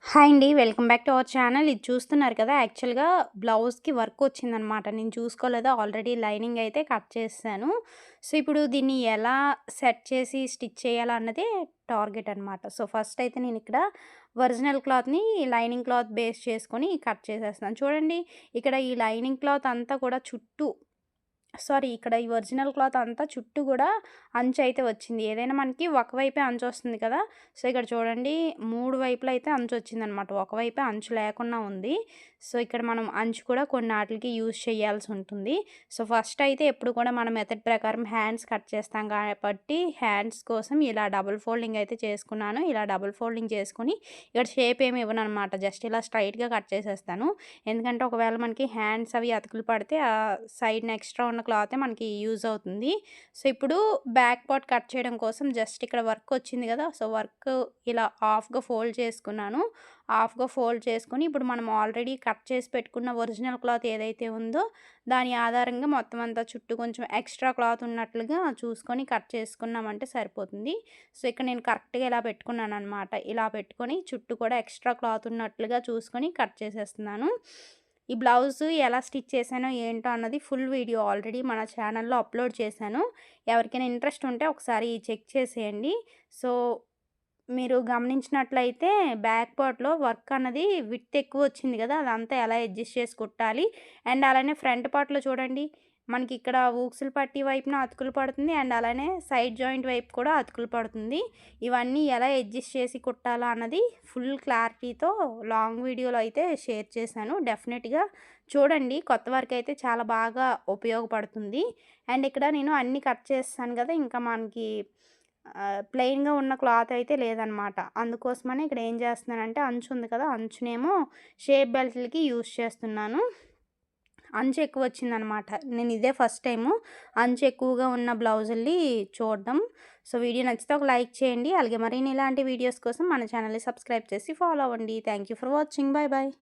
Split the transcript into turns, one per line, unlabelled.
Hi అండి. Welcome back to our channel. ఇది చూస్తున్నారు కదా! యాక్చువల్‌గా బ్లౌజ్‌కి వర్క్ వచ్చిందనమాట. నేను చూసుకోలేదు. ఆల్రెడీ లైనింగ్ అయితే కట్ చేసేసాను. సో, ఇప్పుడు దీన్ని ఎలా సెట్ చేసి స్టిచ్ చేయాలా అన్నదే టార్గెట్ అనమాట. సో, ఫస్ట్ అయితే నేనిక్కడ ఒరిజినల్ క్లాత్‌ని లైనింగ్ క్లాత్ బేస్ చేసుకొని కట్ చేసేస్తున్నాను. చూడండి, ఇక్కడ ఈ లైనింగ్ క్లాత్ అంతా కూడా ఇక్కడ ఈ ఒరిజినల్ క్లాత్ అంతా చుట్టూ గూడా అంచయితే వచ్చింది. ఏదైనా మనకి ఒకవైపే అంచొస్తుంది కదా! సో, ఇక్కడ చూడండి, 3 వైపులా అయితే అంచొచ్చిందనమాట. ఒకవైపే అంచు లేకుండా ఉంది. సో, ఇక్కడ మనం అంచు కూడా కొన్నాటిలికి యూజ్ చేయాల్సుంటుంది. సో, ఫస్ట్ అయితే ఎప్పుడు కూడా మన మెథడ్ ప్రకారం హ్యాండ్స్ కట్ చేస్తాం కాబట్టి, హ్యాండ్స్ కోసం ఇలా డబుల్ ఫోల్డింగ్ అయితే చేసుకున్నాను. ఇలా డబుల్ ఫోల్డింగ్ చేసుకొని, ఇక్కడ షేప్ ఏమి ఇవ్వననమాట. జస్ట్ ఇలా స్ట్రైట్‌గా కట్ చేసేస్తాను. ఎందుకంటే ఒకవేళ మనకి హ్యాండ్స్ అవి అతుకులు పడితే సైడ్‌న ఎక్స్ట్రా ఉన్న క్లాతే మనకి యూజ్ అవుతుంది. సో, ఇప్పుడు బ్యాక్ పార్ట్ కట్ చేయడం కోసం జస్ట్ ఇక్కడ వర్క్ వచ్చింది కదా! సో, వర్క్ ఇలా హాఫ్‌గా ఫోల్డ్ చేసుకున్నాను. హాఫ్‌గా ఫోల్డ్ చేసుకొని ఇప్పుడు మనం ఆల్రెడీ కట్ చేసి పెట్టుకున్న ఒరిజినల్ క్లాత్ ఏదైతే ఉందో దాని ఆధారంగా మొత్తం అంతా చుట్టూ కొంచెం ఎక్స్ట్రా క్లాత్ ఉన్నట్లుగా చూసుకొని కట్ చేసుకున్నామంటే సరిపోతుంది. సో, ఇక్కడ నేను కరెక్ట్‌గా ఇలా పెట్టుకున్నాననమాట. ఇలా పెట్టుకొని చుట్టూ కూడా ఎక్స్ట్రా క్లాత్ ఉన్నట్లుగా చూసుకొని కట్ చేసేస్తున్నాను. ఈ బ్లౌజు ఎలా స్టిచ్ చేశానో ఏంటో అన్నది ఫుల్ వీడియో ఆల్రెడీ మన ఛానల్‌లో అప్‌లోడ్ చేశాను. ఎవరికైనా ఇంట్రెస్ట్ ఉంటే ఒకసారి చెక్ చేసేయండి. సో, మీరు గమనించినట్లయితే బ్యాక్ పార్ట్‌లో వర్క్ అన్నది విడ్త్ ఎక్కువొచ్చింది గదా! అదంతా ఎలా అడ్జస్ట్ చేసి కుట్టాలి. అండ్ అలానే ఫ్రంట్ పార్ట్‌లో చూడండి, మనకిక్కడ ఊక్సులు పట్టీ వైపున అతుకులు పడుతుంది. అండ్ అలానే సైడ్ జాయింట్ వైపు కూడా అతుకులు పడుతుంది. ఇవన్నీ ఎలా అడ్జస్ట్ చేసి కుట్టాలా అన్నది ఫుల్ క్లారిటీతో లాంగ్ వీడియోలో అయితే షేర్ చేశాను. డెఫినెట్‌గా చూడండి. కొత్త వారికైతే చాలా బాగా ఉపయోగపడుతుంది. అండ్ ఇక్కడ నేను అన్నీ కట్ చేసేసాను గదా! ఇంకా మనకి ప్లెయిన్‌గా ఉన్న క్లాత్ అయితే లేదనమాట. అందుకోసమని ఇక్కడ ఏం చేస్తున్నానంటే అంచు ఉంది కదా! అంచునేమో షేప్ బెల్ట్‌లకి యూజ్ చేస్తున్నాను. అంచు ఎక్కువొచ్చిందనమాట. నేను ఇదే ఫస్ట్ టైము అంచు ఎక్కువగా ఉన్న బ్లౌజుల్ని చూడడం. సో, వీడియో నచ్చితే ఒక లైక్ చేయండి. అలాగే మరిన్ని ఇలాంటి వీడియోస్ కోసం మన ఛానల్‌ని సబ్స్క్రైబ్ చేసి ఫాలో అవ్వండి. Thank you for watching. Bye bye.